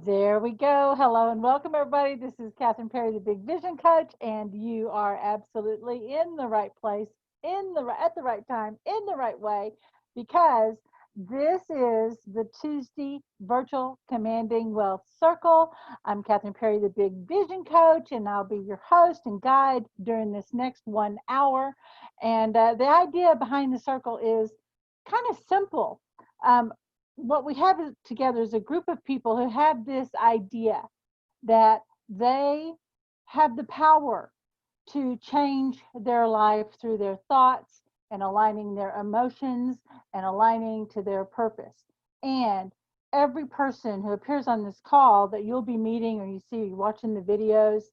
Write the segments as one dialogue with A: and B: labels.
A: There we go. Hello and welcome, everybody. This is Kathryn Perry, the Big Vision Coach, and you are absolutely in the right place, at the right time, in the right way, because this is the Tuesday Virtual Commanding Wealth Circle. I'm Kathryn Perry, the Big Vision Coach, and I'll be your host and guide during this next 1 hour. And the idea behind the circle is kind of simple. Um, what we have together is a group of people who have this idea that they have the power to change their life through their thoughts and aligning their emotions and aligning to their purpose. And every person who appears on this call that you'll be meeting or you see watching the videos,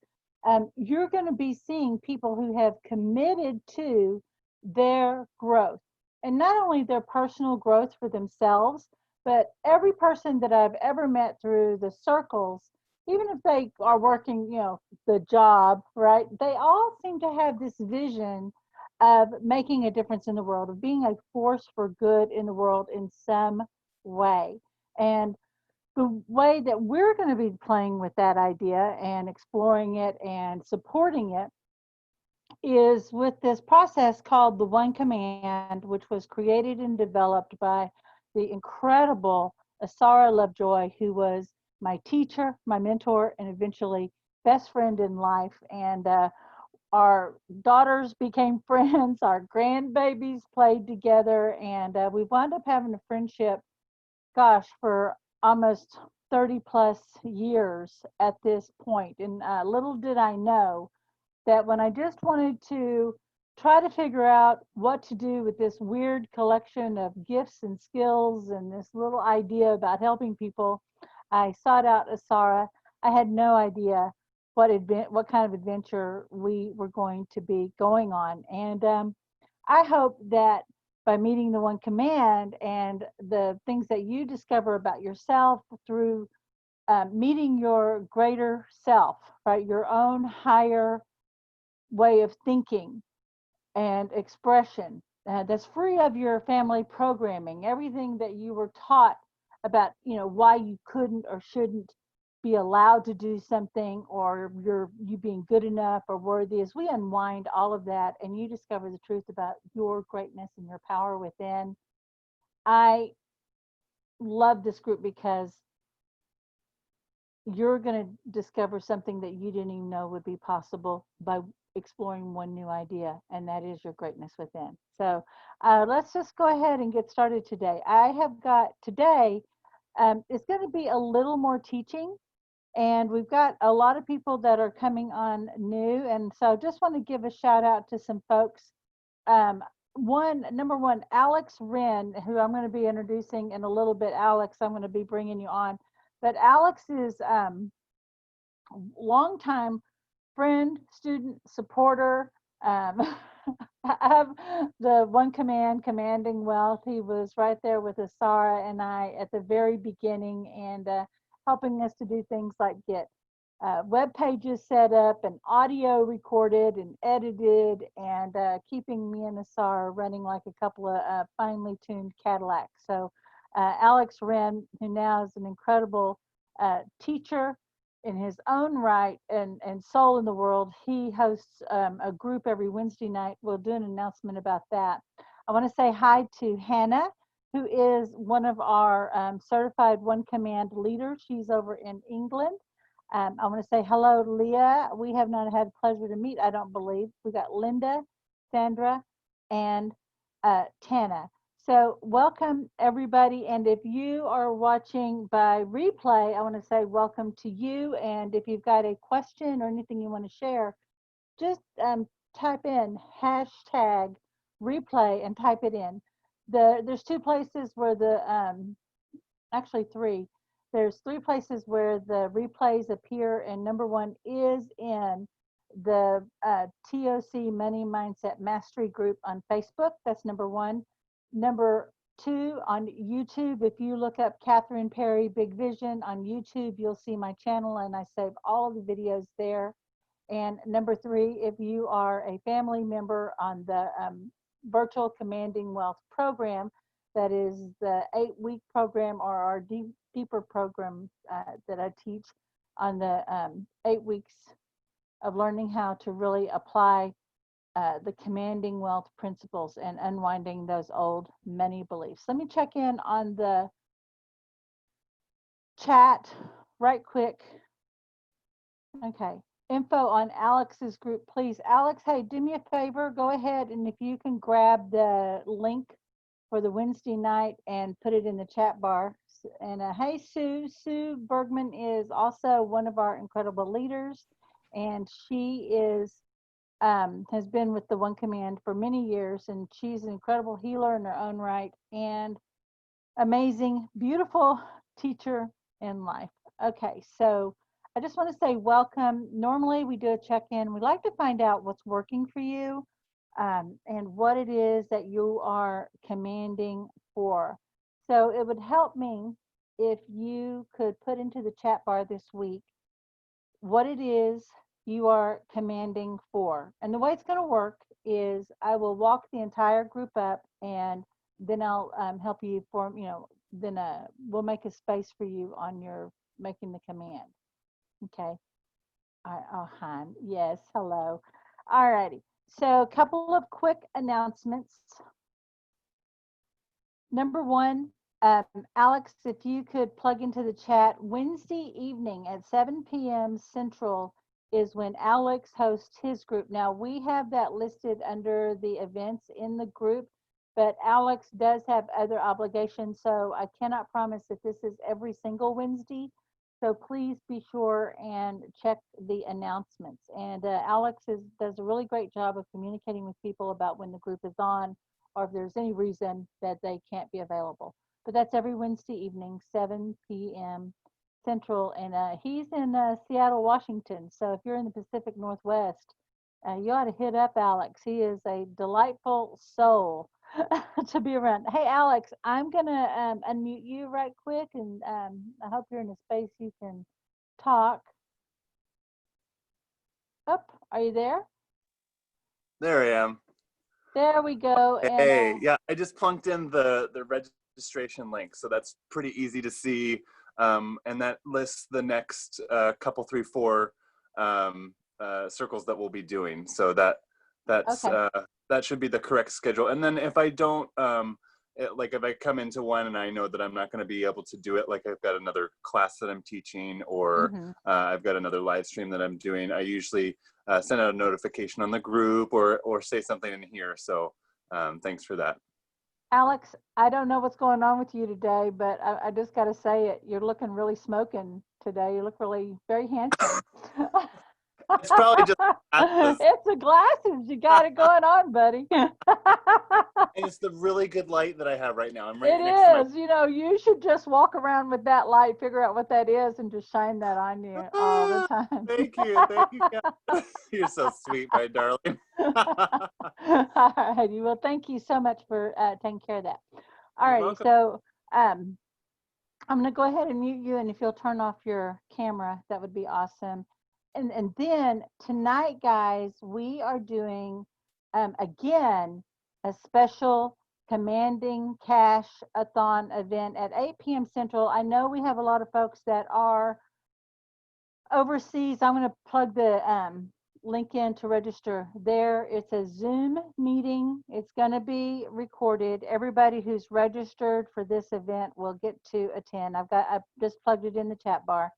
A: you're going to be seeing people who have committed to their growth. And not only their personal growth for themselves, but every person that I've ever met through the circles, even if they are working, the job, right? They all seem to have this vision of making a difference in the world, of being a force for good in the world in some way. And the way that we're going to be playing with that idea and exploring it and supporting it is with this process called the One Command, which was created and developed by the incredible Asara Lovejoy, who was my teacher, my mentor, and eventually best friend in life. And our daughters became friends, our grandbabies played together, and we wound up having a friendship, gosh, for almost 30 plus years at this point. And little did I know that when I just wanted to try to figure out what to do with this weird collection of gifts and skills and this little idea about helping people, I sought out Asara. I had no idea what kind of adventure we were going to be going on. And I hope that by meeting the One Command and the things that you discover about yourself through meeting your greater self, right, your own higher way of thinking and expression that's free of your family programming, everything that you were taught about, why you couldn't or shouldn't be allowed to do something, or you being good enough or worthy. As we unwind all of that and you discover the truth about your greatness and your power within, I love this group because you're going to discover something that you didn't even know would be possible by exploring one new idea, and that is your greatness within. So let's just go ahead and get started today. I have got today, it's going to be a little more teaching, and we've got a lot of people that are coming on new. And so just want to give a shout out to some folks. Um, number one, Alex Wren, who I'm going to be introducing in a little bit. Alex, I'm going to be bringing you on. But Alex is longtime friend, student, supporter of the One Command, Commanding Wealth. He was right there with Asara and I at the very beginning, and helping us to do things like get web pages set up and audio recorded and edited, and keeping me and Asara running like a couple of finely tuned Cadillacs. So Alex Wren, who now is an incredible teacher in his own right and soul in the world. He hosts a group every Wednesday night. We'll do an announcement about that. I want to say hi to Hannah, who is one of our certified One Command leaders. She's over in England. I want to say hello to Leah. We have not had pleasure to meet, I don't believe. We got Linda, Sandra, and Tana. So welcome everybody. And if you are watching by replay, I want to say welcome to you. And if you've got a question or anything you want to share, just type in hashtag replay and type it in. There's two places where actually three. There's three places where the replays appear, and number one is in the TOC Money Mindset Mastery group on Facebook. That's number one. Number two, on YouTube, if you look up Kathryn Perry Big Vision on YouTube, you'll see my channel, and I save all of the videos there. And number three, if you are a family member on the Virtual Commanding Wealth program, that is the 8-week program, or our deeper program that I teach on the 8 weeks of learning how to really apply the commanding wealth principles and unwinding those old money beliefs. Let me check in on the chat right quick. Okay. Info on Alex's group, please. Alex, hey, do me a favor. Go ahead, and if you can grab the link for the Wednesday night and put it in the chat bar. And hey, Sue. Sue Bergman is also one of our incredible leaders, and she has been with the One Command for many years, and she's an incredible healer in her own right and amazing, beautiful teacher in life. Okay, so I just want to say welcome. Normally we do a check-in. We like to find out what's working for you and what it is that you are commanding for. So it would help me if you could put into the chat bar this week what it is you are commanding for. And the way it's going to work is I will walk the entire group up, and then I'll help you form, then we'll make a space for you on your making the command. Okay. Oh, Han. Yes. Hello. All righty. So a couple of quick announcements. Number one, Alex, if you could plug into the chat, Wednesday evening at 7 p.m. Central is when Alex hosts his group. Now, we have that listed under the events in the group, but Alex does have other obligations, so I cannot promise that this is every single Wednesday. So please be sure and check the announcements. And Alex does a really great job of communicating with people about when the group is on, or if there's any reason that they can't be available. But that's every Wednesday evening, 7 p.m. Central, and he's in Seattle, Washington. So if you're in the Pacific Northwest, you ought to hit up Alex. He is a delightful soul to be around. Hey, Alex, I'm going to unmute you right quick, and I hope you're in a space you can talk. Oh, are you there?
B: There I am.
A: There we go.
B: Hey,
A: and,
B: yeah, I just plunked in the registration link, so that's pretty easy to see, and that lists the next couple, 3, 4 circles that we'll be doing. So that's
A: okay.
B: that should be the correct schedule. And then if I don't, like if I come into one and I know that I'm not going to be able to do it, like I've got another class that I'm teaching, or I've got another live stream that I'm doing, I usually send out a notification on the group or say something in here. So thanks for that.
A: Alex, I don't know what's going on with you today, but I just got to say it. You're looking really smoking today. You look really very handsome.
B: It's probably just glasses.
A: It's the glasses. You got it going on, buddy.
B: And it's the really good light that I have right now. I'm
A: It
B: right next to my...
A: is. You should just walk around with that light, figure out what that is, and just shine that on you all the time.
B: Thank you. You're so sweet, my darling.
A: All righty. Well, thank you so much for taking care of that. All righty.
B: Welcome.
A: So I'm going to go ahead and mute you, and if you'll turn off your camera, that would be awesome. And then tonight, guys, we are doing, again, a special Commanding Cash-a-thon event at 8 p.m. Central. I know we have a lot of folks that are overseas. I'm going to plug the link in to register there. It's a Zoom meeting. It's going to be recorded. Everybody who's registered for this event will get to attend. I've just plugged it in the chat bar.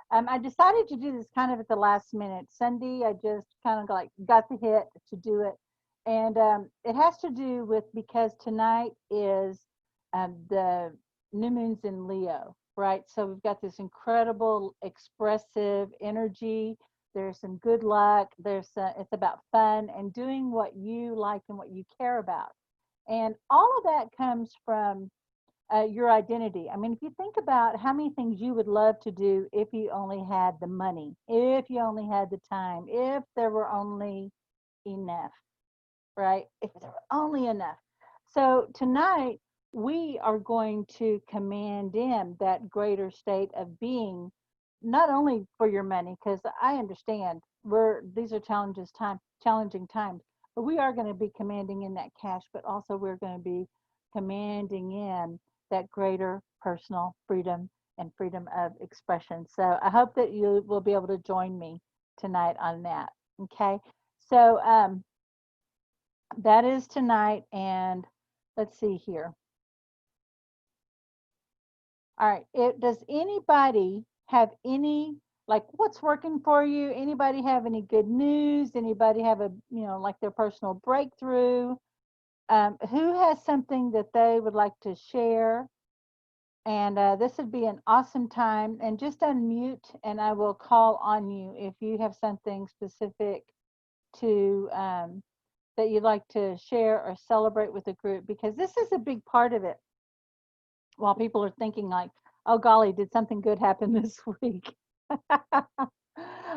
A: I decided to do this kind of at the last minute. Sunday, I just kind of got the hit to do it. And it has to do with, because tonight is the new moon's in Leo, right? So we've got this incredible expressive energy. There's some good luck. It's about fun and doing what you like and what you care about. And all of that comes from your identity. I mean, if you think about how many things you would love to do if you only had the money, if you only had the time, if there were only enough, right? If there were only enough. So tonight, we are going to command in that greater state of being, not only for your money, because I understand these are challenging times, but we are going to be commanding in that cash, but also we're going to be commanding in that greater personal freedom and freedom of expression. So I hope that you will be able to join me tonight on that. Okay. So that is tonight. And let's see here. All right. Does anybody have any, like, what's working for you? Anybody have any good news? Anybody have a, like their personal breakthrough? Who has something that they would like to share? And this would be an awesome time. And just unmute, and I will call on you if you have something specific to that you'd like to share or celebrate with the group, because this is a big part of it. While people are thinking like, oh golly, did something good happen this week?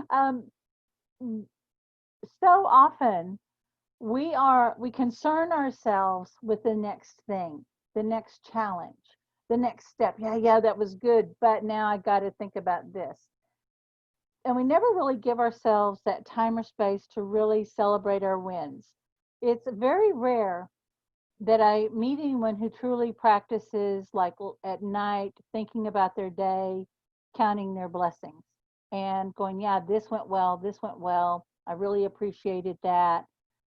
A: um, so often we concern ourselves with the next thing, the next challenge, the next step. Yeah, that was good, but now I got to think about this. And we never really give ourselves that time or space to really celebrate our wins. It's very rare that I meet anyone who truly practices, like at night, thinking about their day, counting their blessings, and going, yeah, this went well, this went well. I really appreciated that.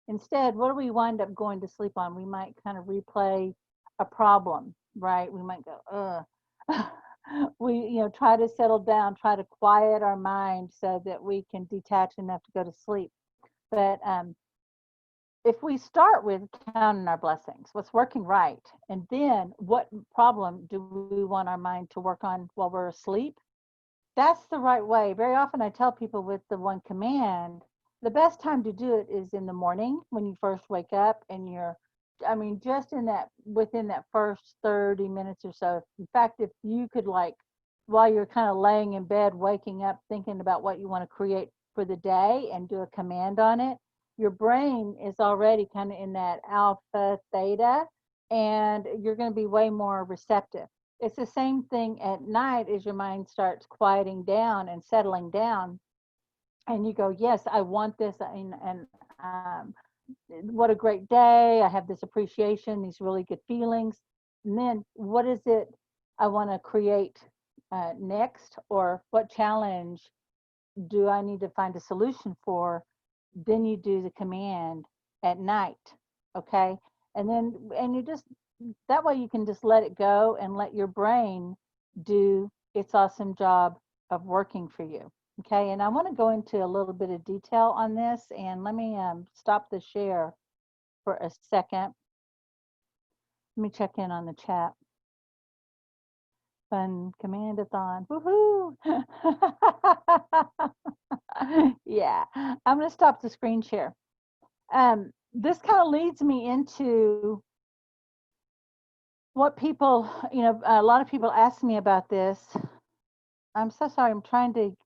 A: Instead, what do we wind up going to sleep on? We might kind of replay a problem, right? We might go, ugh. We, try to settle down, try to quiet our mind so that we can detach enough to go to sleep. But if we start with counting our blessings, what's working right, and then what problem do we want our mind to work on while we're asleep, that's the right way. Very often I tell people with the one command, the best time to do it is in the morning when you first wake up, and just within that first 30 minutes or so. In fact, if you could, like, while you're kind of laying in bed, waking up, thinking about what you want to create for the day and do a command on it, your brain is already kind of in that alpha theta, and you're going to be way more receptive. It's the same thing at night as your mind starts quieting down and settling down, and you go, yes, I want this, and what a great day, I have this appreciation, these really good feelings. And then what is it I want to create next, or what challenge do I need to find a solution for? Then you do the command at night. Okay. And you just, that way you can just let it go and let your brain do its awesome job of working for you. Okay. And I want to go into a little bit of detail on this, and let me stop the share for a second. Let me check in on the chat. Fun command-a-thon. Woohoo! Yeah, I'm going to stop the screen share. This kind of leads me into what people, a lot of people ask me about this. I'm so sorry. I'm trying to,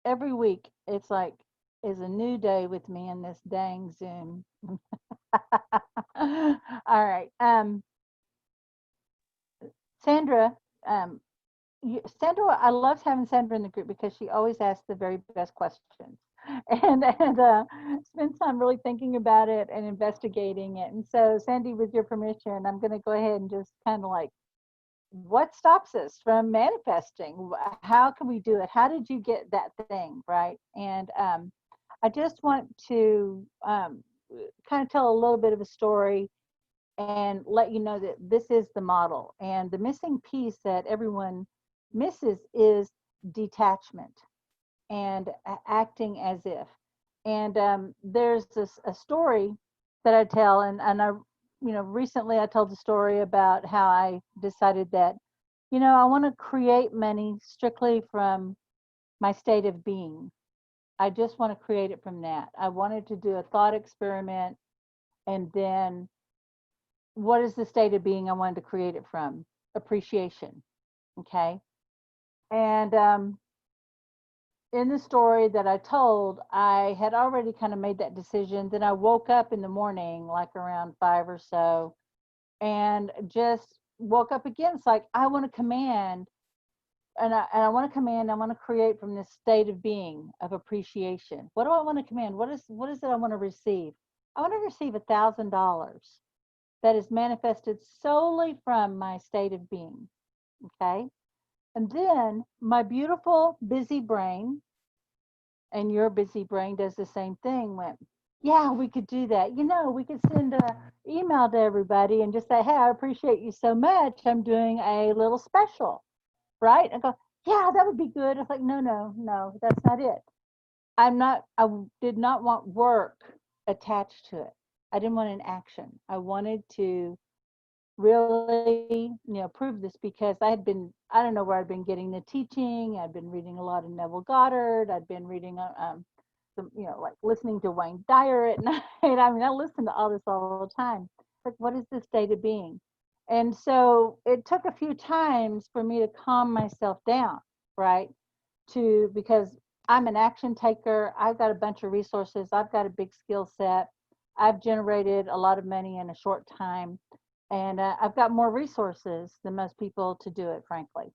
A: every week, it's like, is a new day with me in this dang Zoom. All right. Sandra, Sandra, I love having Sandra in the group because she always asks the very best questions, and spends time really thinking about it and investigating it. And so, Sandy, with your permission, I'm going to go ahead and just kind of like, what stops us from manifesting? How can we do it? How did you get that thing, right? And I just want to kind of tell a little bit of a story and let you know that this is the model. And the missing piece that everyone misses is detachment and acting as if. And there's a story that I tell, and I, recently I told the story about how I decided that, I want to create money strictly from my state of being. I just want to create it from that. I wanted to do a thought experiment, and then what is the state of being I wanted to create it from? Appreciation. Okay. And in the story that I told, I had already kind of made that decision. Then I woke up in the morning, like around 5 or so, and just woke up again. It's like, I want to command, and I want to command, I want to create from this state of being, of appreciation. What do I want to command? What is it I want to receive? I want to receive $1,000 that is manifested solely from my state of being. Okay. And then my beautiful busy brain, and your busy brain does the same thing, went, yeah, we could do that. We could send a email to everybody and just say, hey, I appreciate you so much. I'm doing a little special, right? I go, yeah, that would be good. It's like, no, no, no, that's not it. I did not want work attached to it. I didn't want an action. I wanted to really, prove this because I don't know where I'd been getting the teaching. I'd been reading a lot of Neville Goddard. I'd been reading some, like listening to Wayne Dyer at night. I mean, I listen to all this all the time. Like, what is this state of being? And so it took a few times for me to calm myself down, right? Because I'm an action taker. I've got a bunch of resources. I've got a big skill set. I've generated a lot of money in a short time, and I've got more resources than most people to do it, frankly.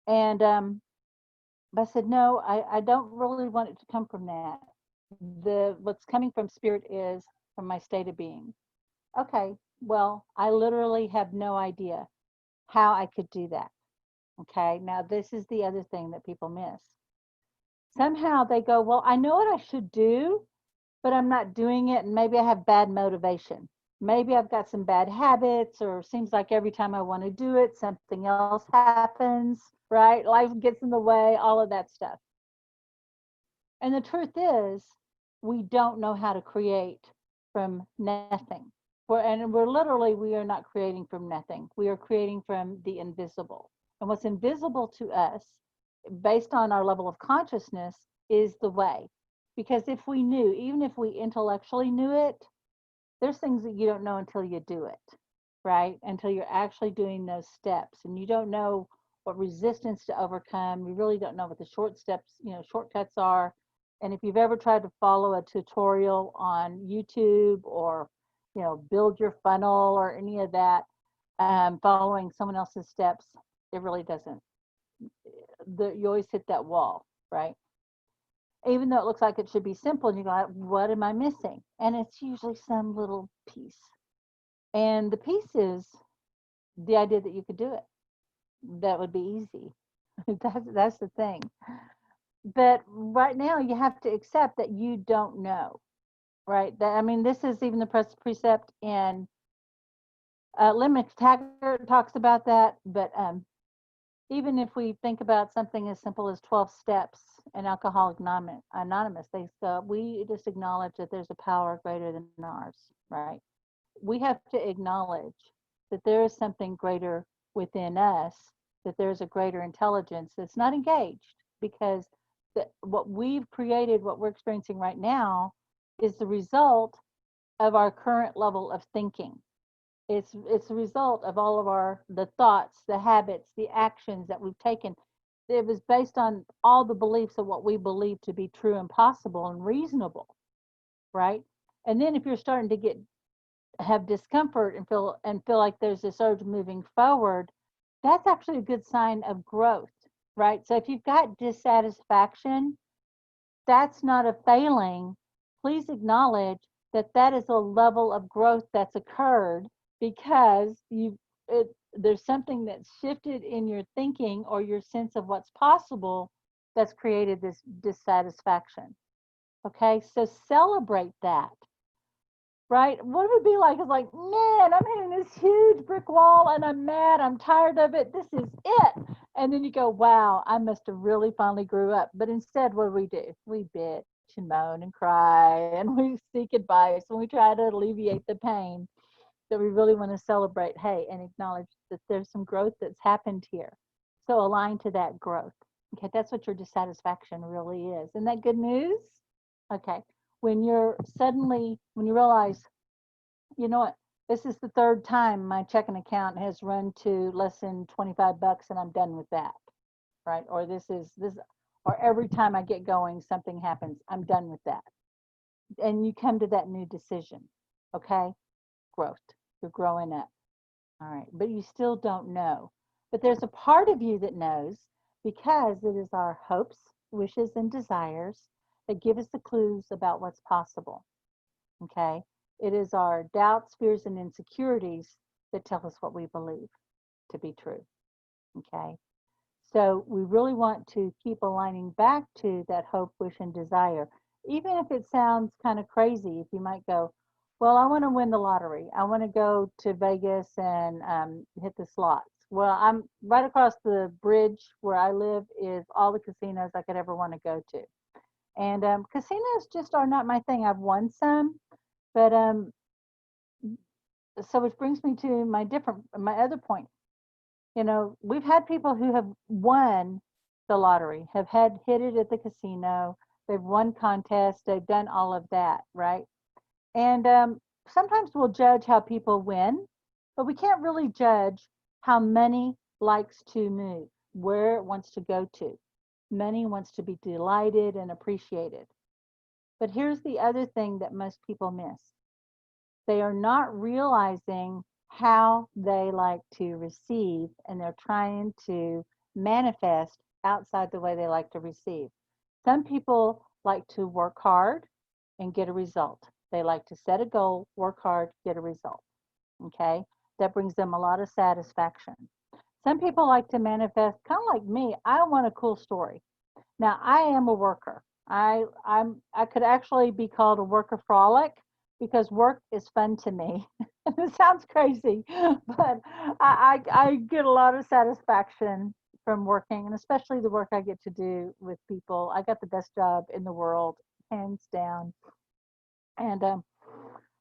A: And but I said, no, I don't really want it to come from that. The What's coming from spirit is from my state of being. Okay, well, I literally have no idea how I could do that. Okay, now this is the other thing that people miss. Somehow they go, well, I know what I should do, but I'm not doing it. And maybe I have bad motivation. Maybe I've got some bad habits, or seems like every time I want to do it, something else happens, right? Life gets in the way, all of that stuff. And the truth is, we don't know how to create from nothing. We are not creating from nothing. We are creating from the invisible. And what's invisible to us, based on our level of consciousness, is the way. Because if we knew, even if we intellectually knew it, there's things that you don't know until you do it, right? Until you're actually doing those steps, and you don't know what resistance to overcome. You really don't know what the shortcuts are. And if you've ever tried to follow a tutorial on YouTube, or build your funnel or any of that, following someone else's steps, it really doesn't. You always hit that wall, right? Even though it looks like it should be simple, and you go, what am I missing? And it's usually some little piece. And the piece is the idea that you could do it. That would be easy. That's the thing. But right now, you have to accept that you don't know, right? I mean, this is even the precept in Limit Taggart talks about that. But even if we think about something as simple as 12 steps in Alcoholics Anonymous, we just acknowledge that there's a power greater than ours, right? We have to acknowledge that there is something greater within us, that there's a greater intelligence that's not engaged, because what we've created, what we're experiencing right now, is the result of our current level of thinking. It's a result of all of the thoughts, the habits, the actions that we've taken. It was based on all the beliefs of what we believe to be true and possible and reasonable, right? And then if you're starting to have discomfort and feel like there's this urge moving forward, that's actually a good sign of growth, right? So if you've got dissatisfaction, that's not a failing. Please acknowledge that that is a level of growth that's occurred, because there's something that's shifted in your thinking or your sense of what's possible that's created this dissatisfaction. Okay, so celebrate that, right? What it would be like is like, man, I'm hitting this huge brick wall and I'm mad, I'm tired of it, this is it. And then you go, wow, I must have really finally grew up. But instead, what do? We bitch and moan and cry, and we seek advice, and we try to alleviate the pain. That we really want to celebrate, hey, and acknowledge that there's some growth that's happened here. So align to that growth. Okay, that's what your dissatisfaction really is. Isn't that good news? Okay. When you realize, you know what, this is the third time my checking account has run to less than $25 and I'm done with that, right? Or or every time I get going, something happens, I'm done with that. And you come to that new decision, okay? Growth. You're growing up. All right. But you still don't know. But there's a part of you that knows, because it is our hopes, wishes, and desires that give us the clues about what's possible. Okay. It is our doubts, fears, and insecurities that tell us what we believe to be true. Okay. So we really want to keep aligning back to that hope, wish, and desire. Even if it sounds kind of crazy, if you might go, well, I want to win the lottery. I want to go to Vegas and hit the slots. Well, I'm right across the bridge where I live is all the casinos I could ever want to go to. And casinos just are not my thing. I've won some, but so which brings me to my other point. We've had people who have won the lottery, have had hit it at the casino, they've won contests, they've done all of that, right? And sometimes we'll judge how people win, but we can't really judge how money likes to move, where it wants to go to. Money wants to be delighted and appreciated. But here's the other thing that most people miss. They are not realizing how they like to receive, and they're trying to manifest outside the way they like to receive. Some people like to work hard and get a result. They like to set a goal, work hard, get a result. Okay. That brings them a lot of satisfaction. Some people like to manifest, kind of like me. I want a cool story. Now, I am a worker. I could actually be called a workaholic because work is fun to me. It sounds crazy, but I get a lot of satisfaction from working, and especially the work I get to do with people. I got the best job in the world, hands down. And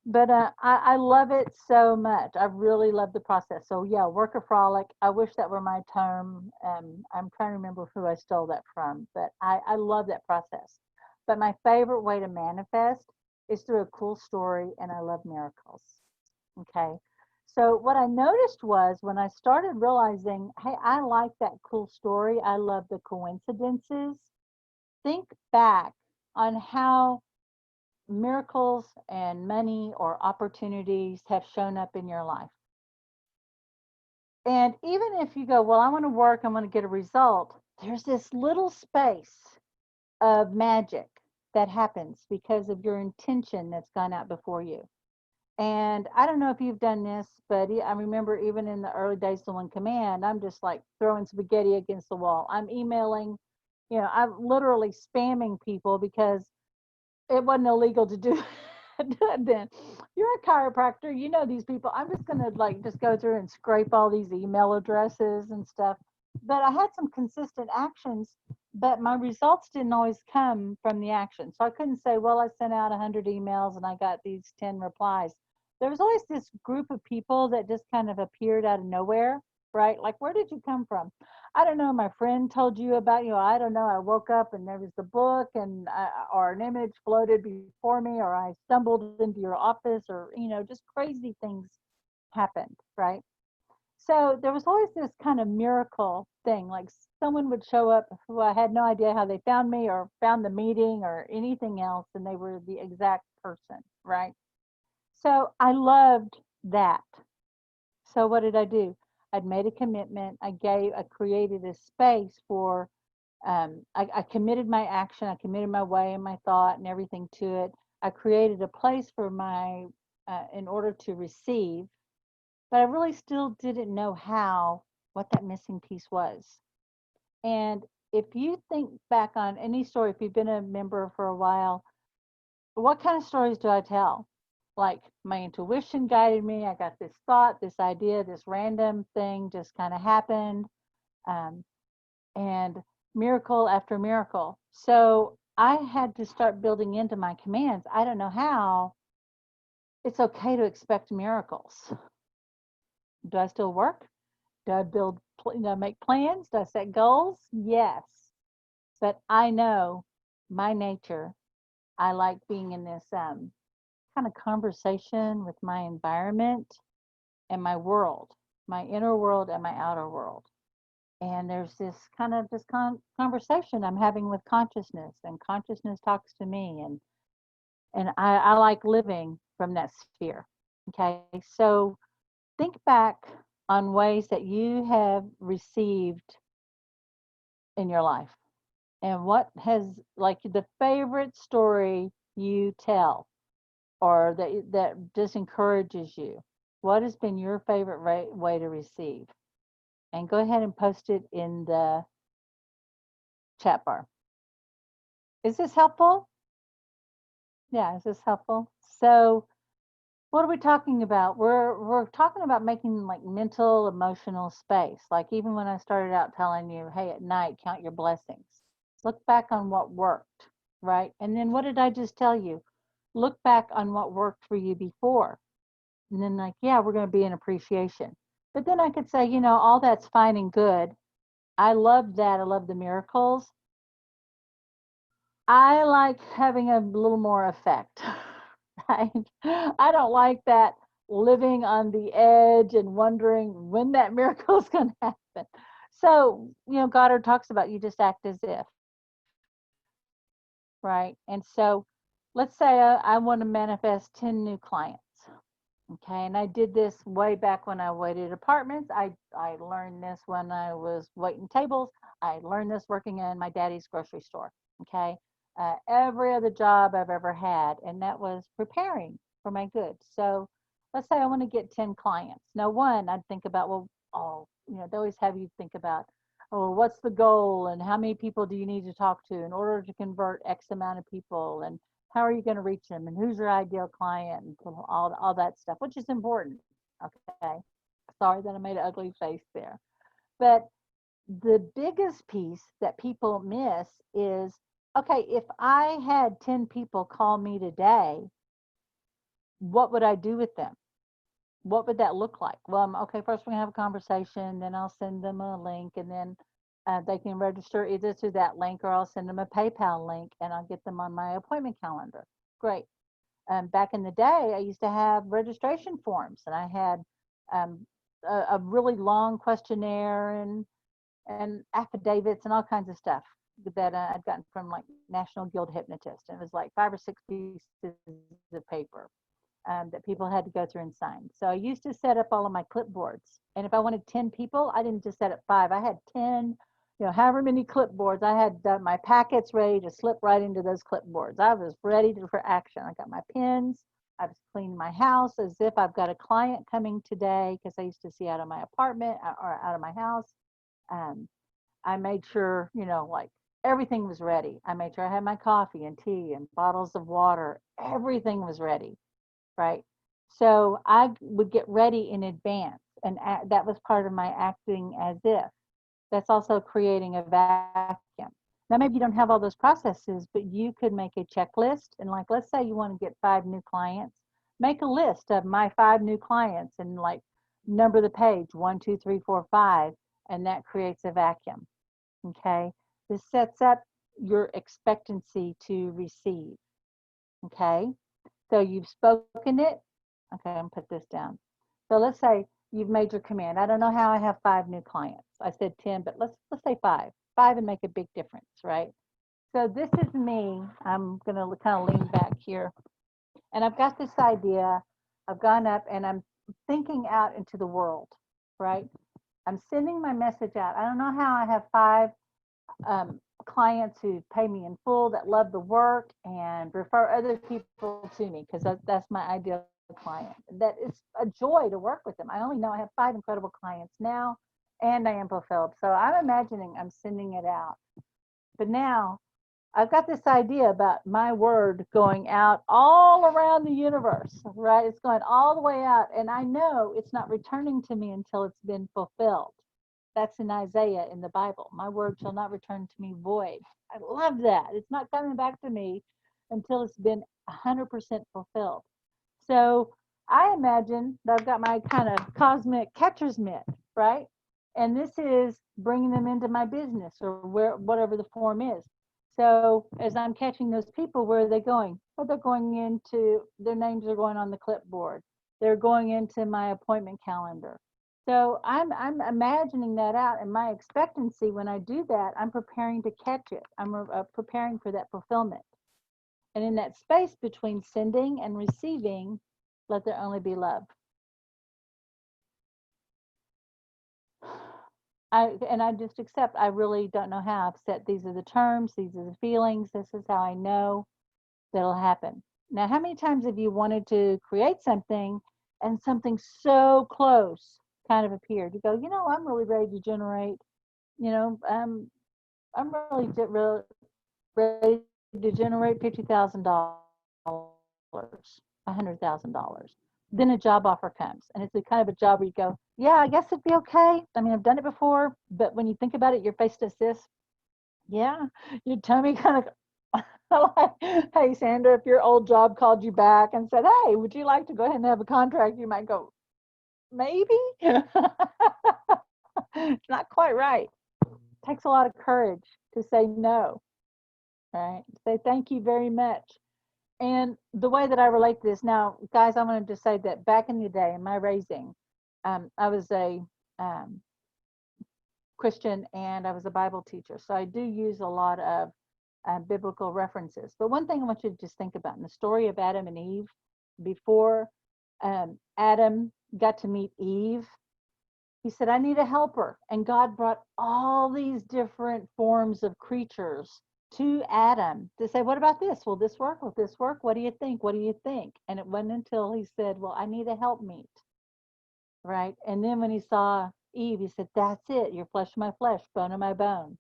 A: but I love it so much. I really love the process. So yeah, workaholic. I wish that were my term. I'm trying to remember who I stole that from, but I love that process. But my favorite way to manifest is through a cool story, and I love miracles. Okay. So what I noticed was when I started realizing, hey, I like that cool story. I love the coincidences. Think back on how miracles and money or opportunities have shown up in your life. And even if you go, well, I want to work, I want to get a result, there's this little space of magic that happens because of your intention that's gone out before you. And I don't know if you've done this, but I remember even in the early days of One Command, I'm just like throwing spaghetti against the wall. I'm emailing, I'm literally spamming people because it wasn't illegal to do do it then. You're a chiropractor, you know these people. I'm just gonna like just go through and scrape all these email addresses and stuff. But I had some consistent actions, but my results didn't always come from the action. So I couldn't say, well, I sent out 100 emails and I got these 10 replies. There was always this group of people that just kind of appeared out of nowhere, right? Like, where did you come from? I don't know. My friend told you about, I don't know. I woke up and there was the book and or an image floated before me, or I stumbled into your office, or, just crazy things happened, right? So there was always this kind of miracle thing, like someone would show up who I had no idea how they found me or found the meeting or anything else, and they were the exact person, right? So I loved that. So what did I do? I'd made a commitment. I created a space for, I committed my action. I committed my way and my thought and everything to it. I created a place for in order to receive, but I really still didn't know what that missing piece was. And if you think back on any story, if you've been a member for a while, what kind of stories do I tell? Like my intuition guided me. I got this thought, this idea, this random thing just kind of happened, um, and miracle after miracle. So I had to start building into my commands. I don't know how. It's okay to expect miracles. Do I still work? Do I make plans? Do I set goals? Yes. But I know my nature. I like being in this kind of conversation with my environment and my world, my inner world and my outer world. And there's this kind of conversation I'm having with consciousness, and consciousness talks to me, and I like living from that sphere. Okay, so think back on ways that you have received in your life, and what has like the favorite story you tell or that just encourages you. What has been your favorite way to receive? And go ahead and post it in the chat bar. Is this helpful? Yeah, is this helpful? So what are we talking about? We're talking about making like mental, emotional space. Like even when I started out telling you, hey, at night, count your blessings. Look back on what worked, right? And then what did I just tell you? Look back on what worked for you before. And then like, yeah, we're going to be in appreciation. But then I could say, all that's fine and good. I love that. I love the miracles. I like having a little more effect, right? I don't like that living on the edge and wondering when that miracle is going to happen. So, Goddard talks about you just act as if, right? And so let's say I want to manifest 10 new clients. Okay, and I did this way back when I waited apartments. I learned this when I was waiting tables. I learned this working in my daddy's grocery store. Okay, every other job I've ever had, and that was preparing for my goods. So let's say I want to get 10 clients. Now, one, I'd think about, well, they always have you think about, oh, what's the goal and how many people do you need to talk to in order to convert X amount of people, and how are you going to reach them, and who's your ideal client, and all that stuff, which is important. Okay, sorry that I made an ugly face there, but the biggest piece that people miss is, okay, if I had 10 people call me today, what would I do with them? What would that look like? Well, okay, first we're going to have a conversation, then I'll send them a link, and then they can register either through that link, or I'll send them a PayPal link and I'll get them on my appointment calendar. Great. Back in the day, I used to have registration forms, and I had a really long questionnaire and affidavits and all kinds of stuff that I'd gotten from like National Guild Hypnotist. And it was like 5 or 6 pieces of paper that people had to go through and sign. So I used to set up all of my clipboards. And if I wanted 10 people, I didn't just set up 5. I had 10, however many clipboards. I had my packets ready to slip right into those clipboards. I was ready for action. I got my pens. I was cleaning my house as if I've got a client coming today, because I used to see out of my apartment or out of my house. I made sure, like everything was ready. I made sure I had my coffee and tea and bottles of water. Everything was ready, right? So I would get ready in advance, and that was part of my acting as if. That's also creating a vacuum. Now, maybe you don't have all those processes, but you could make a checklist. And like, let's say you want to get 5 new clients, make a list of my 5 new clients and like number the page 1, 2, 3, 4, 5, and that creates a vacuum. Okay. This sets up your expectancy to receive. Okay. So you've spoken it. Okay, I'm gonna put this down. So let's say you've made your command. I don't know how I have 5 new clients. I said 10, but let's say 5. 5 and make a big difference, right? So this is me. I'm gonna kind of lean back here, and I've got this idea. I've gone up and I'm thinking out into the world, right? I'm sending my message out. I don't know how I have 5 clients who pay me in full, that love the work and refer other people to me, because that's my ideal client. That it's a joy to work with them. I only know I have 5 incredible clients now, and I am fulfilled. So I'm imagining I'm sending it out. But now I've got this idea about my word going out all around the universe, right? It's going all the way out, and I know it's not returning to me until it's been fulfilled. That's in Isaiah in the Bible. My word shall not return to me void. I love that. It's not coming back to me until it's been 100% fulfilled. So I imagine that I've got my kind of cosmic catcher's mitt, right? And this is bringing them into my business, or whatever the form is. So as I'm catching those people, where are they going? Well, they're going into, their names are going on the clipboard. They're going into my appointment calendar. So I'm imagining that out, and my expectancy when I do that, I'm preparing to catch it. I'm preparing for that fulfillment. And in that space between sending and receiving, let there only be love. I just accept. I really don't know how. I've set, these are the terms, these are the feelings, this is how I know that'll happen. Now, how many times have you wanted to create something and something so close kind of appeared? You go, I'm really ready to generate, really ready to generate $50,000, $100,000. Then a job offer comes, and it's the kind of a job where you go, yeah, I guess it'd be okay. I mean, I've done it before, but when you think about it, your face does this. Yeah, your tummy kind of like, hey, Sandra, if your old job called you back and said, hey, would you like to go ahead and have a contract? You might go, maybe. It's not quite right. It takes a lot of courage to say no, right? Say thank you very much. And the way that I relate to this now, guys, I wanted to say that back in the day in my raising, I was a um, Christian and I was a Bible teacher. So I do use a lot of biblical references. But one thing I want you to just think about in the story of Adam and Eve, before Adam got to meet Eve, he said, I need a helper. And God brought all these different forms of creatures to Adam to say, what about this? Will this work? Will this work? What do you think? What do you think? And it wasn't until he said, well, I need a helpmeet, right? And then when he saw Eve, he said, that's it. You're flesh of my flesh, bone of my bone.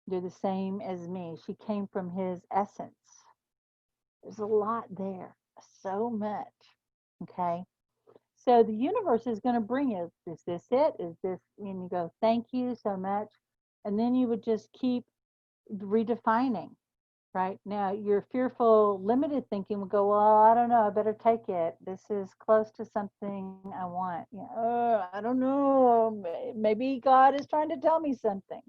A: You're the same as me. She came from his essence. There's a lot there, so much. Okay. So the universe is going to bring you, is this it? Is this, and you go, thank you so much. And then you would just keep redefining, right? Now, your fearful, limited thinking would go, well, I don't know, I better take it. This is close to something I want. You know, I don't know. Maybe God is trying to tell me something.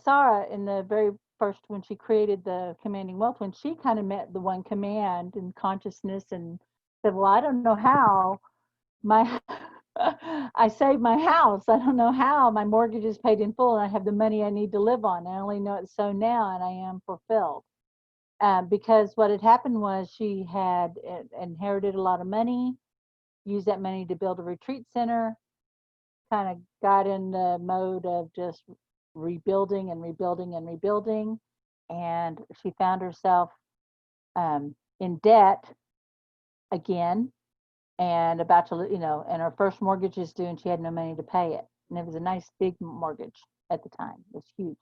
A: Sarah, in the very first, when she created the commanding wealth, when she kind of met the one command in consciousness and said, well, I don't know how my I saved my house. I don't know how my mortgage is paid in full and I have the money I need to live on. I only know it's so now and I am fulfilled. Because what had happened was she had inherited a lot of money, used that money to build a retreat center, kind of got in the mode of just rebuilding and rebuilding and rebuilding. And she found herself in debt again and about to, and her first mortgage is due and she had no money to pay it. And it was a nice big mortgage at the time. It was huge.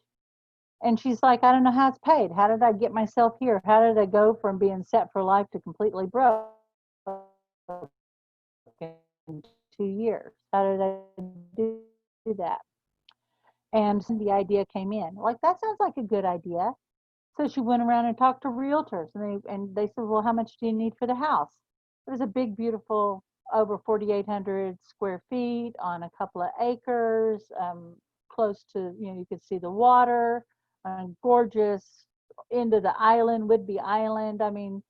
A: And she's like, I don't know how it's paid. How did I get myself here? How did I go from being set for life to completely broke in 2 years? How did I do that? And the idea came in. Like, that sounds like a good idea. So she went around and talked to realtors, and they said, well, how much do you need for the house? It was a big, beautiful, over 4,800 square feet on a couple of acres, close to, you could see the water, gorgeous, into the island, Whidbey Island. I mean,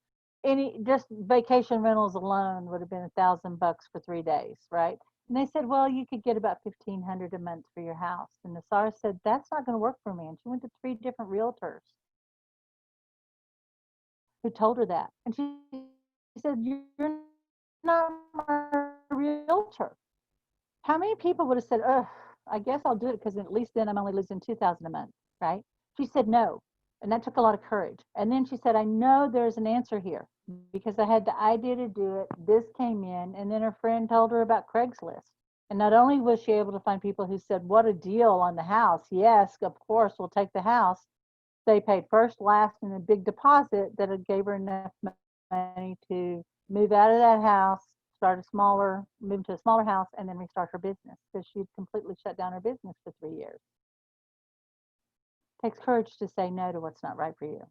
A: just vacation rentals alone would have been $1,000 for 3 days, right? And they said, well, you could get about 1,500 a month for your house. And Nasara said, that's not going to work for me. And she went to 3 different realtors who told her that. And she said, you're not my realtor. How many people would have said, oh, I guess I'll do it because at least then I'm only losing 2,000 a month, right? She said no. And that took a lot of courage. And then she said, I know there's an answer here because I had the idea to do it. This came in. And then her friend told her about Craigslist. And not only was she able to find people who said, what a deal on the house. Yes, of course, we'll take the house. They paid first, last, and a big deposit that gave her enough money to move out of that house, move to a smaller house, and then restart her business because she'd completely shut down her business for 3 years. It takes courage to say no to what's not right for you.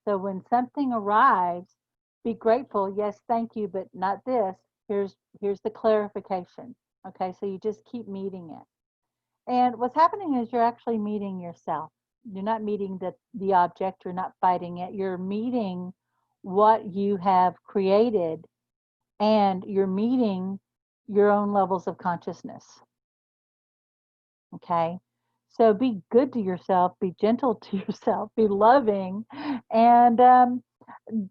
A: So when something arrives, be grateful. Yes, thank you, but not this. Here's the clarification. Okay, so you just keep meeting it. And what's happening is you're actually meeting yourself. You're not meeting the object, you're not fighting it. You're meeting what you have created and you're meeting your own levels of consciousness. Okay? So be good to yourself, be gentle to yourself, be loving, and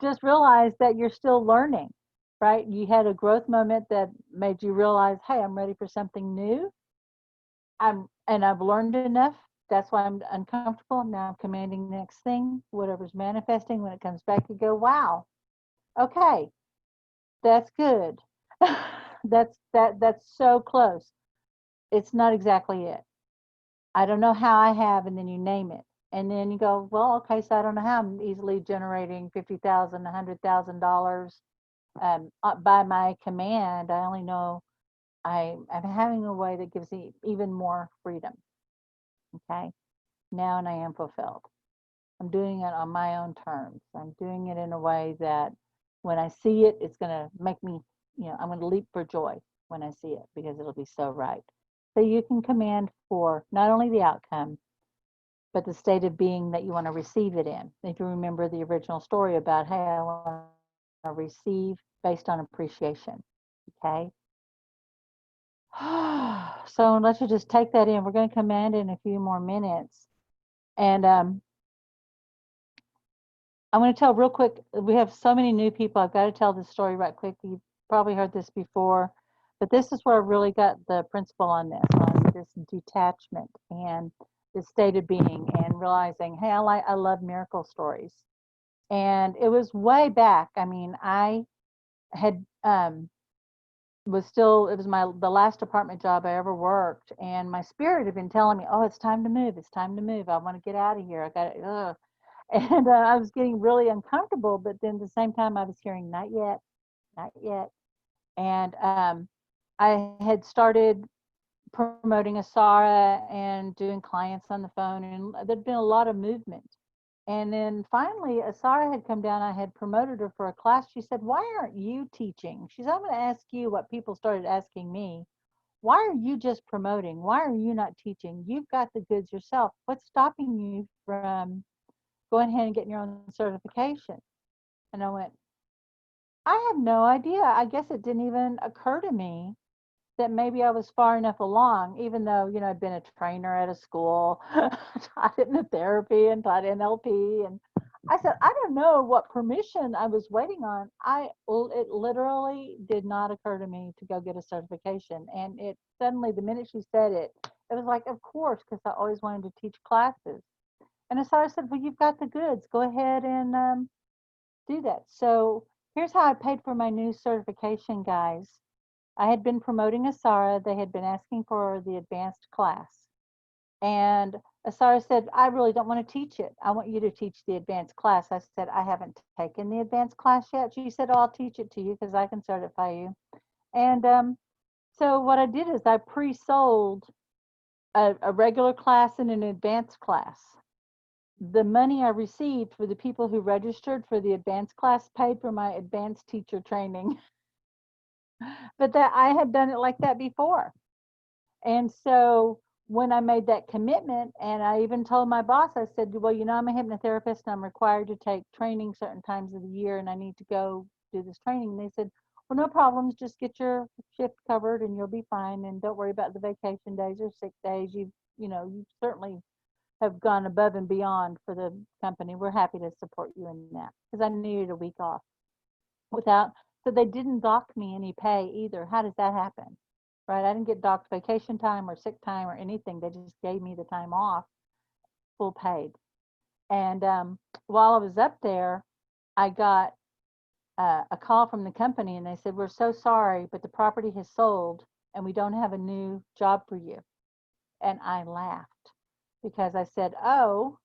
A: just realize that you're still learning, right? You had a growth moment that made you realize, hey, I'm ready for something new. I've learned enough. That's why I'm uncomfortable. Now I'm commanding the next thing, whatever's manifesting. When it comes back, you go, wow, okay, that's good. That's so close. It's not exactly it. I don't know how I have, and then you name it. And then you go, well, okay, so I don't know how I'm easily generating $50,000, $100,000 by my command. I only know I'm having a way that gives me even more freedom. Okay. Now and I am fulfilled. I'm doing it on my own terms. I'm doing it in a way that when I see it, it's going to make me, I'm going to leap for joy when I see it because it'll be so right. So you can command for not only the outcome, but the state of being that you want to receive it in. If you remember the original story about, hey, I want to receive based on appreciation. Okay. So let's just take that in. We're going to command in a few more minutes. And I'm going to tell real quick. We have so many new people. I've got to tell this story right quick. You've probably heard this before, but this is where I really got the principle on this detachment and this state of being and realizing, hey, I love miracle stories. And it was way back. I mean, I had it was the last apartment job I ever worked, and my spirit had been telling me, oh, it's time to move. It's time to move. I want to get out of here. I got it. And I was getting really uncomfortable, but then at the same time I was hearing not yet, not yet. And I had started promoting Asara and doing clients on the phone, and there'd been a lot of movement. And then finally, Asara had come down. I had promoted her for a class. She said, why aren't you teaching? She said, I'm going to ask you what people started asking me. Why are you just promoting? Why are you not teaching? You've got the goods yourself. What's stopping you from going ahead and getting your own certification? And I went, I have no idea. I guess it didn't even occur to me that maybe I was far enough along, even though, I'd been a trainer at a school, taught hypnotherapy and taught NLP. And I said, I don't know what permission I was waiting on. It literally did not occur to me to go get a certification. And it suddenly, the minute she said it, it was like, of course, because I always wanted to teach classes. And Asara said, well, you've got the goods. Go ahead and do that. So here's how I paid for my new certification, guys. I had been promoting Asara. They had been asking for the advanced class. And Asara said, I really don't want to teach it. I want you to teach the advanced class. I said, I haven't taken the advanced class yet. She said, oh, I'll teach it to you because I can certify you. And so what I did is I pre-sold a regular class and an advanced class. The money I received for the people who registered for the advanced class paid for my advanced teacher training. But that I had done it like that before. And so when I made that commitment, and I even told my boss, I said, well, I'm a hypnotherapist and I'm required to take training certain times of the year and I need to go do this training. And they said, well, no problems. Just get your shift covered and you'll be fine. And don't worry about the vacation days or sick days. You certainly have gone above and beyond for the company. We're happy to support you in that because I needed a week off without, so they didn't dock me any pay either. How does that happen? Right? I didn't get docked vacation time or sick time or anything. They just gave me the time off, full paid. And while I was up there, I got a call from the company and they said, we're so sorry, but the property has sold and we don't have a new job for you. And I laughed because I said, oh,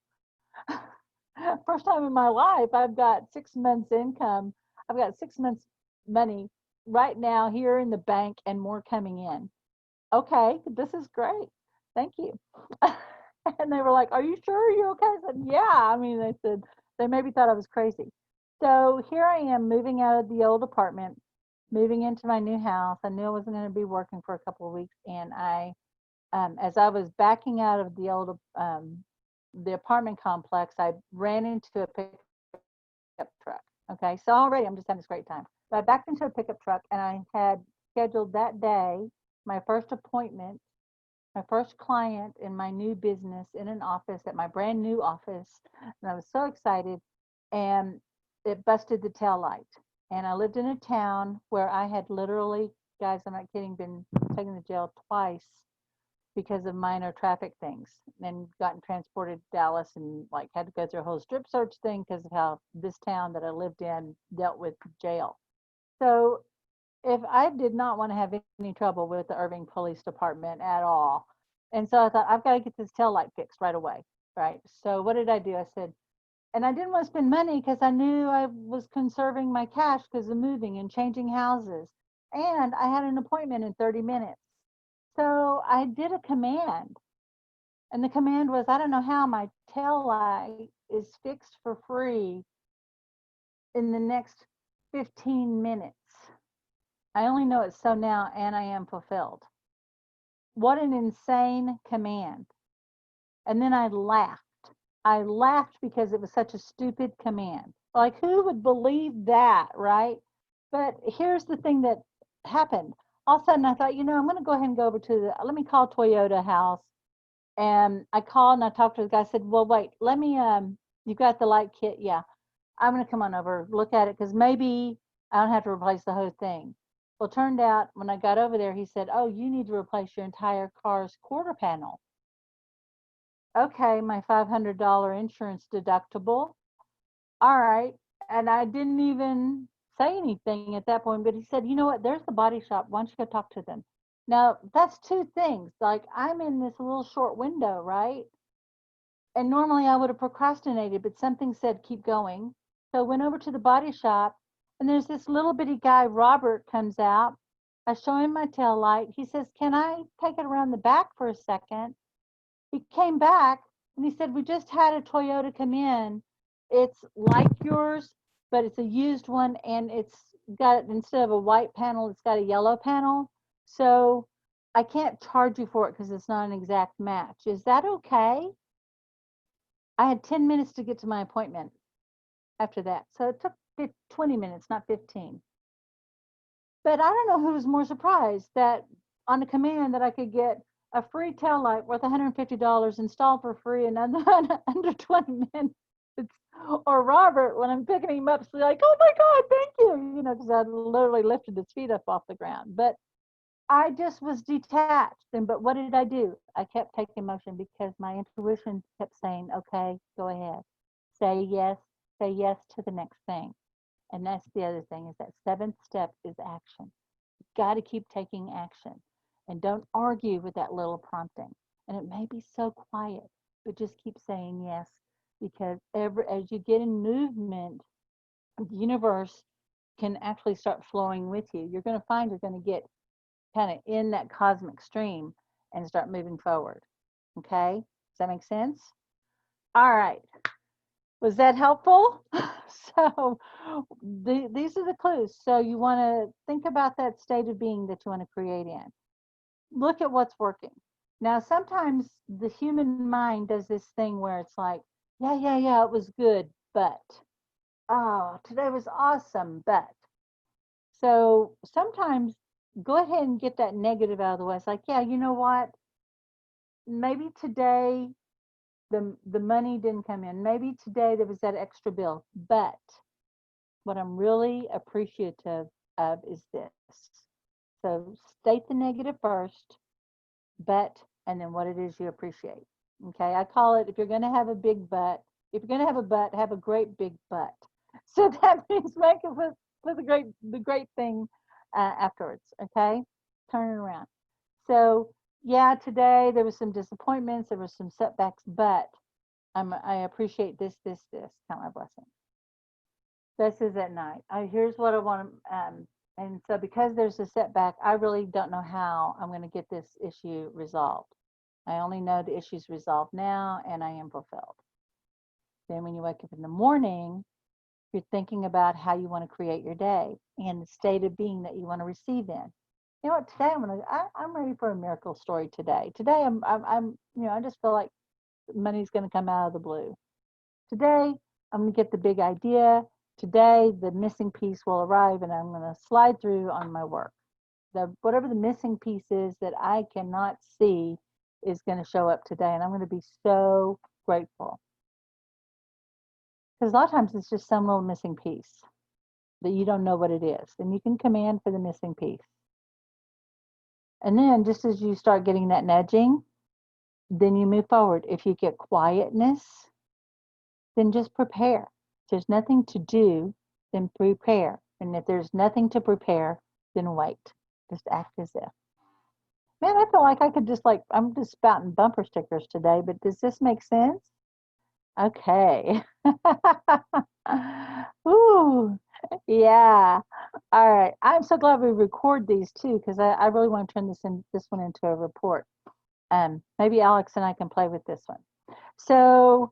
A: first time in my life, I've got 6 months income. I've got 6 months money right now here in the bank and more coming in. Okay, this is great. Thank you. And they were like, are you sure you're okay? I said, yeah. I mean, they said, they maybe thought I was crazy. So here I am moving out of the old apartment, moving into my new house. I knew I wasn't going to be working for a couple of weeks. And as I was backing out of the apartment complex, I ran into a pickup truck. Okay, so already I'm just having this great time. But I backed into a pickup truck and I had scheduled that day my first appointment, my first client in my new business in an office at my brand new office. And I was so excited. And it busted the tail light. And I lived in a town where I had literally, guys, I'm not kidding, been taken to jail twice because of minor traffic things and gotten transported to Dallas and like had to go through a whole strip search thing because of how this town that I lived in dealt with jail. So if I did not want to have any trouble with the Irving Police Department at all, And so I thought, I've got to get this tail light fixed right away. Right. So what did I do? I said, and I didn't want to spend money because I knew I was conserving my cash because of moving and changing houses. And I had an appointment in 30 minutes. So I did a command. And the command was, I don't know how my tail light is fixed for free in the next 15 minutes. I only know it's so now, and I am fulfilled. What an insane command. And then I laughed. I laughed because it was such a stupid command. Like, who would believe that, right? But here's the thing that happened. All of a sudden, I thought, I'm going to go ahead and go over to let me call Toyota House. And I called and I talked to the guy. I said, well, wait, let me, you got the light kit? Yeah. I'm going to come on over, look at it, because maybe I don't have to replace the whole thing. Well, it turned out when I got over there, he said, oh, you need to replace your entire car's quarter panel. Okay, my $500 insurance deductible. All right. And I didn't even say anything at that point, but he said, you know what? There's the body shop. Why don't you go talk to them? Now, that's two things. Like, I'm in this little short window, right? And normally I would have procrastinated, but something said, keep going. So I went over to the body shop, and there's this little bitty guy, Robert, comes out. I show him my tail light. He says, can I take it around the back for a second? He came back and he said, we just had a Toyota come in. It's like yours, but it's a used one, and it's got, instead of a white panel, it's got a yellow panel. So I can't charge you for it because it's not an exact match. Is that okay? I had 10 minutes to get to my appointment after that. So it took 20 minutes, not 15. But I don't know who was more surprised that on a command that I could get a free tail light worth $150 installed for free in under 20 minutes. Or Robert, when I'm picking him up, like, oh my God, thank you, because I literally lifted his feet up off the ground. But I just was detached. But what did I do? I kept taking motion because my intuition kept saying, okay, go ahead. Say yes to the next thing. And that's the other thing, is that seventh step is action. You've got to keep taking action. And don't argue with that little prompting. And it may be so quiet, but just keep saying yes, because as you get in movement, the universe can actually start flowing with you. You're going to find you're going to get kind of in that cosmic stream and start moving forward. Okay? Does that make sense? All right. Was that helpful? So these are the clues. So you want to think about that state of being that you want to create in. Look at what's working. Now, sometimes the human mind does this thing where it's like, yeah, it was good, but, oh, today was awesome, but. So sometimes go ahead and get that negative out of the way. It's like, yeah, you know what? Maybe today the money didn't come in. Maybe today there was that extra bill. But what I'm really appreciative of is this. So state the negative first, but, and then what it is you appreciate. Okay, I call it, if you're going to have a big butt, if you're going to have a butt, have a great big butt. So that means make it with the great thing afterwards. Okay, turn it around. So yeah, today there was some disappointments, there was some setbacks, but I appreciate this, count my blessings. This is at night. Here's what I want to, and so because there's a setback, I really don't know how I'm going to get this issue resolved. I only know the issue's resolved now, and I am fulfilled. Then when you wake up in the morning, you're thinking about how you want to create your day and the state of being that you want to receive in. You know what? Today I'm ready for a miracle story today. Today I'm I just feel like money's going to come out of the blue. Today I'm going to get the big idea. Today the missing piece will arrive, and I'm going to slide through on my work. Whatever the missing piece is that I cannot see is going to show up today, and I'm going to be so grateful. Because a lot of times it's just some little missing piece that you don't know what it is, and you can command for the missing piece. And then just as you start getting that nudging, then you move forward. If you get quietness, then just prepare. If there's nothing to do, then prepare. And if there's nothing to prepare, then wait. Just act as if. Man, I feel like I could just like, I'm just spouting bumper stickers today, but does this make sense? Okay. Ooh, yeah. All right. I'm so glad we record these too, because I really want to turn this one into a report. Maybe Alex and I can play with this one. So,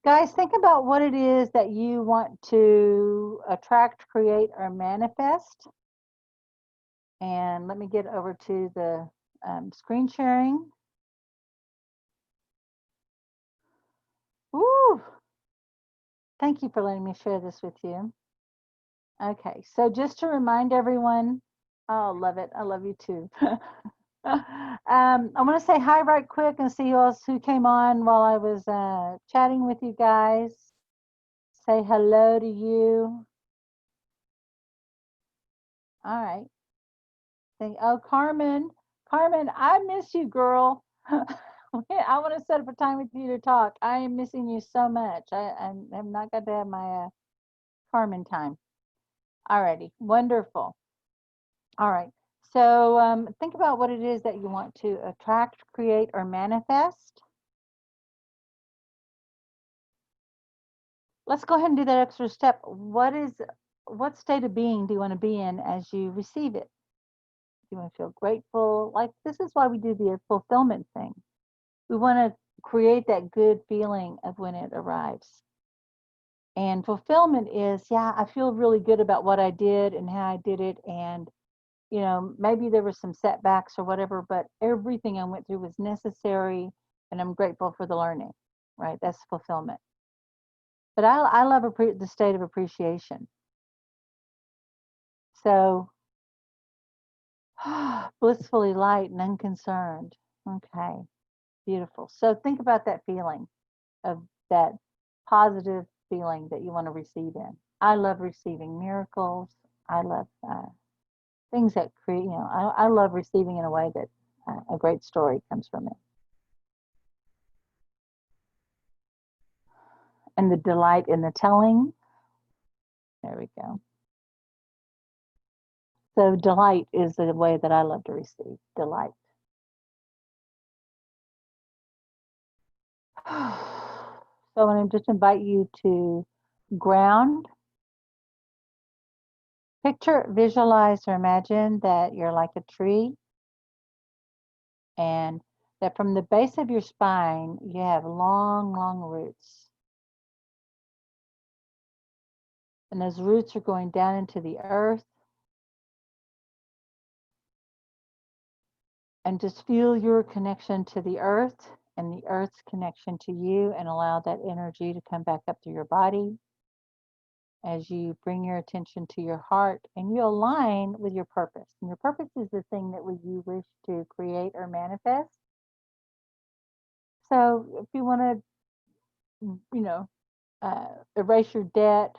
A: guys, think about what it is that you want to attract, create, or manifest. And let me get over to the screen sharing. Woo! Thank you for letting me share this with you. Okay, so just to remind everyone, oh, love it. I love you too. I want to say hi right quick and see who came on while I was chatting with you guys. Say hello to you. All right. Oh, Carmen, Carmen, I miss you, girl. I want to set up a time with you to talk. I am missing you so much. I'm not going to have my Carmen time. Alrighty, wonderful. All right. So think about what it is that you want to attract, create, or manifest. Let's go ahead and do that extra step. What state of being do you want to be in as you receive it? Do you want to feel grateful? Like this is why we do the fulfillment thing. We want to create that good feeling of when it arrives. And fulfillment is, yeah, I feel really good about what I did and how I did it. And, maybe there were some setbacks or whatever, but everything I went through was necessary. And I'm grateful for the learning, right? That's fulfillment. But I love the state of appreciation. So, blissfully light and unconcerned. Okay, beautiful. So, think about that feeling of that positive feeling that you want to receive in. I love receiving miracles. I love things that create, I love receiving in a way that a great story comes from it. And the delight in the telling. There we go. So, delight is the way that I love to receive delight. So, I want to just invite you to ground. Picture, visualize, or imagine that you're like a tree and that from the base of your spine, you have long, long roots. And those roots are going down into the earth. And just feel your connection to the earth and the earth's connection to you, and allow that energy to come back up to your body as you bring your attention to your heart and you align with your purpose. And your purpose is the thing that you wish to create or manifest. So if you want to, erase your debt,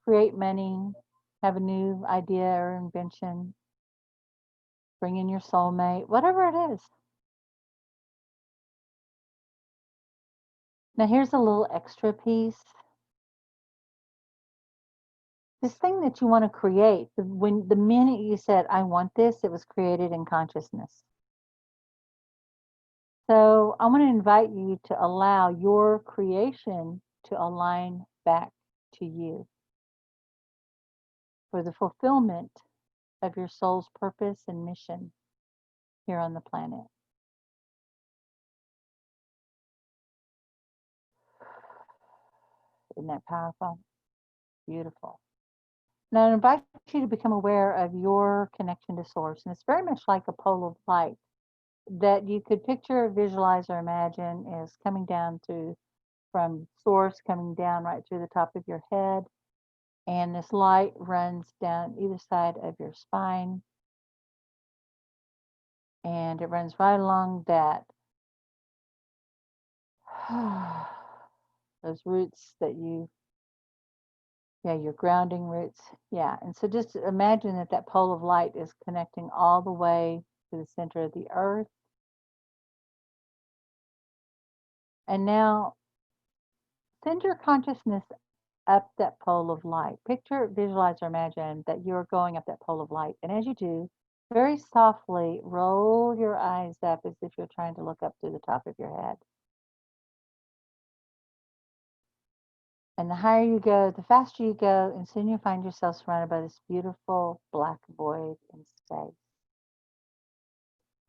A: create money, have a new idea or invention, bring in your soulmate, whatever it is. Now, here's a little extra piece. This thing that you want to create, when the minute you said, I want this, it was created in consciousness. So I want to invite you to allow your creation to align back to you for the fulfillment of your soul's purpose and mission here on the planet. Isn't that powerful? Beautiful. Now, I invite you to become aware of your connection to source. And it's very much like a pole of light that you could picture, visualize, or imagine is coming down from source, coming down right through the top of your head. And this light runs down either side of your spine. And it runs right along that those roots that your grounding roots. Yeah. And so just imagine that pole of light is connecting all the way to the center of the earth. And now send your consciousness up that pole of light. Picture, visualize, or imagine that you're going up that pole of light. And as you do, very softly roll your eyes up as if you're trying to look up through the top of your head. And the higher you go, the faster you go, and soon you find yourself surrounded by this beautiful black void in space.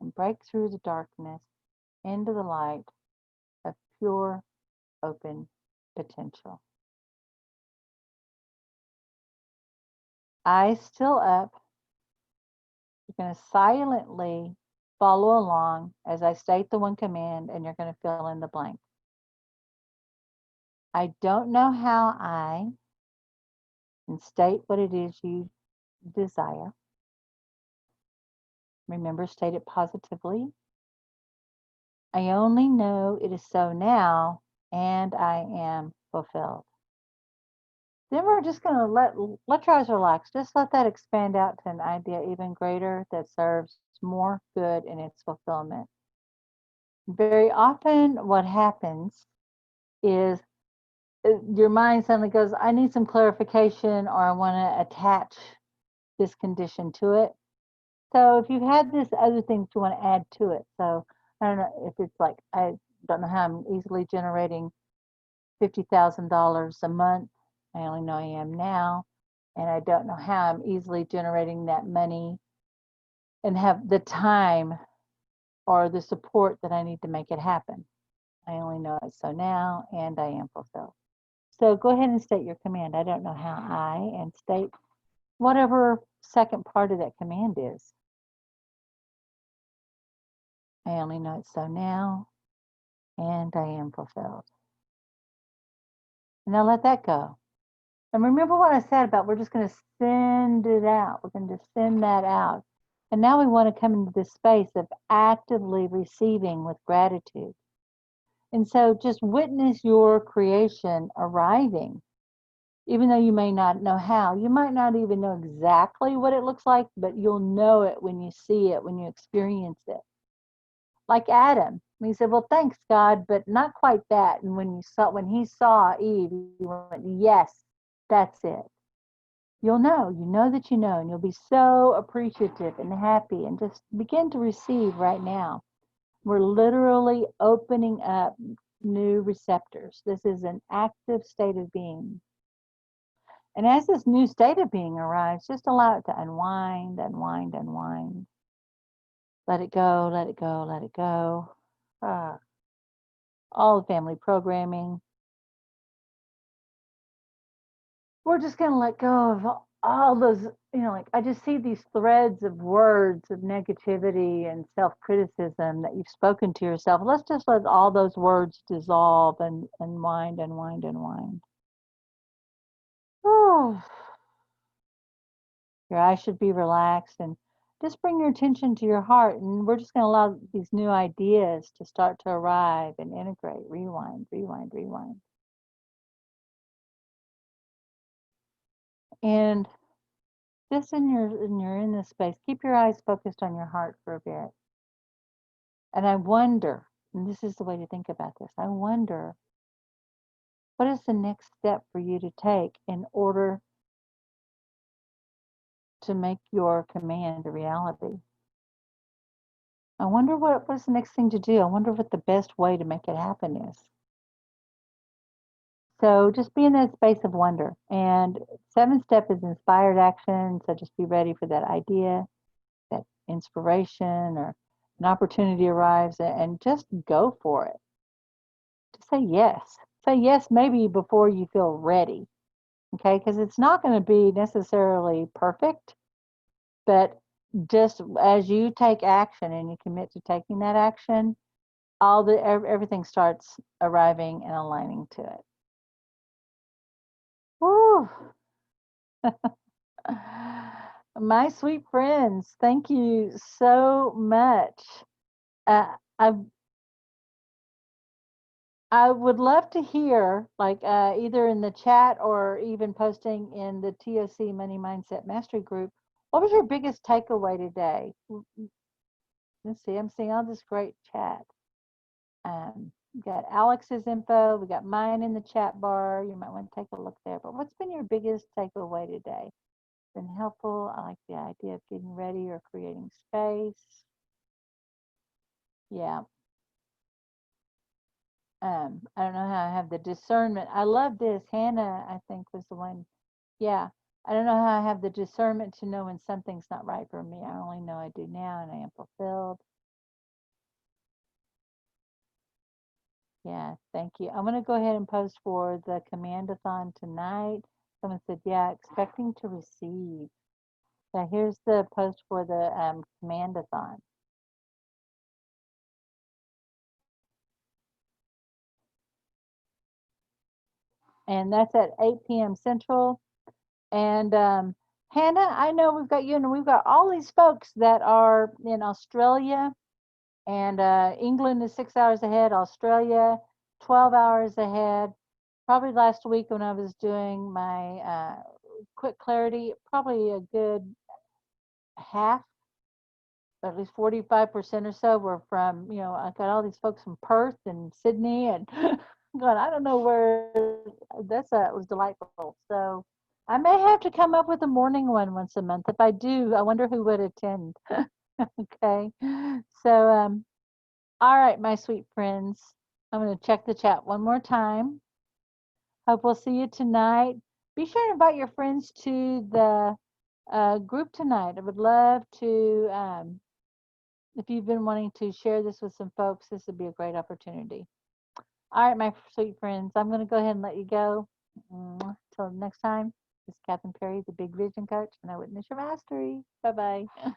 A: And break through the darkness into the light of pure, open potential. Eyes still up. You're going to silently follow along as I state the one command, and you're going to fill in the blank. I don't know how I, and state what it is you desire. Remember, state it positively. I only know it is so now, and I am fulfilled. Then we're just going to let your eyes relax. Just let that expand out to an idea even greater that serves more good in its fulfillment. Very often, what happens is your mind suddenly goes, I need some clarification, or I want to attach this condition to it. So if you've had this other thing that you want to add to it, so I don't know if it's like, I don't know how I'm easily generating $50,000 a month. I only know I am now. And I don't know how I'm easily generating that money and have the time or the support that I need to make it happen. I only know it so now, and I am fulfilled. So go ahead and state your command. I don't know how I, and state whatever second part of that command is. I only know it so now, and I am fulfilled. And now let that go. And remember what I said about we're just going to send it out. We're going to send that out. And now we want to come into this space of actively receiving with gratitude. And so just witness your creation arriving, even though you may not know how. You might not even know exactly what it looks like, but you'll know it when you see it, when you experience it. Like Adam, he said, "Well, thanks, God, but not quite that." And when he saw Eve, he went, "Yes, that's it." You'll know, that you know, and you'll be so appreciative and happy, and just begin to receive right now. We're literally opening up new receptors. This is an active state of being. And as this new state of being arrives, just allow it to unwind, unwind, unwind. Let it go, let it go, let it go. All the family programming. We're just going to let go of all those, like I just see these threads of words of negativity and self-criticism that you've spoken to yourself. Let's just let all those words dissolve and wind and wind and wind. Oh, your eyes should be relaxed, and just bring your attention to your heart, and we're just going to allow these new ideas to start to arrive and integrate. Rewind, rewind, rewind. And just you're in this space, keep your eyes focused on your heart for a bit. And I wonder, and this is the way to think about this, I wonder, what is the next step for you to take in order to make your command a reality? I wonder what's the next thing to do. I wonder what the best way to make it happen is. So just be in that space of wonder. And 7th step is inspired action. So just be ready for that idea, that inspiration, or an opportunity arrives, and just go for it. Just say yes. Say yes maybe before you feel ready. Okay, because it's not going to be necessarily perfect, but just as you take action and you commit to taking that action, everything starts arriving and aligning to it. Woo. My sweet friends, thank you so much. Uh, I I would love to hear, like either in the chat or even posting in the TOC Money Mindset Mastery group, what was your biggest takeaway today? Let's see, I'm seeing all this great chat. We got Alex's info, we got mine in the chat bar. You might want to take a look there. But what's been your biggest takeaway today? been helpful. I like the idea of getting ready or creating space. Yeah. I don't know how I have the discernment. I love this. Hannah, I think, was the one. Yeah. I don't know how I have the discernment to know when something's not right for me. I only know I do now and I am fulfilled. Yeah, thank you. I'm going to go ahead and post for the command-a-thon tonight. Someone said, yeah, expecting to receive. So here's the post for the command-a-thon. And that's at 8 p.m. Central. And Hannah, I know we've got you, and we've got all these folks that are in Australia, and England is 6 hours ahead, Australia 12 hours ahead. Probably last week when I was doing my quick clarity, probably a good half, at least 45% or so were from, I got all these folks from Perth and Sydney and going, I don't know where it was delightful. So I may have to come up with a morning one once a month. If I do, I wonder who would attend. Okay. So, all right, my sweet friends, I'm going to check the chat one more time. Hope we'll see you tonight. Be sure to invite your friends to the group tonight. I would love to, if you've been wanting to share this with some folks, this would be a great opportunity. All right, my sweet friends, I'm going to go ahead and let you go. Until next time, this is Kathryn Perry, the Big Vision Coach, and I witness your mastery. Bye bye.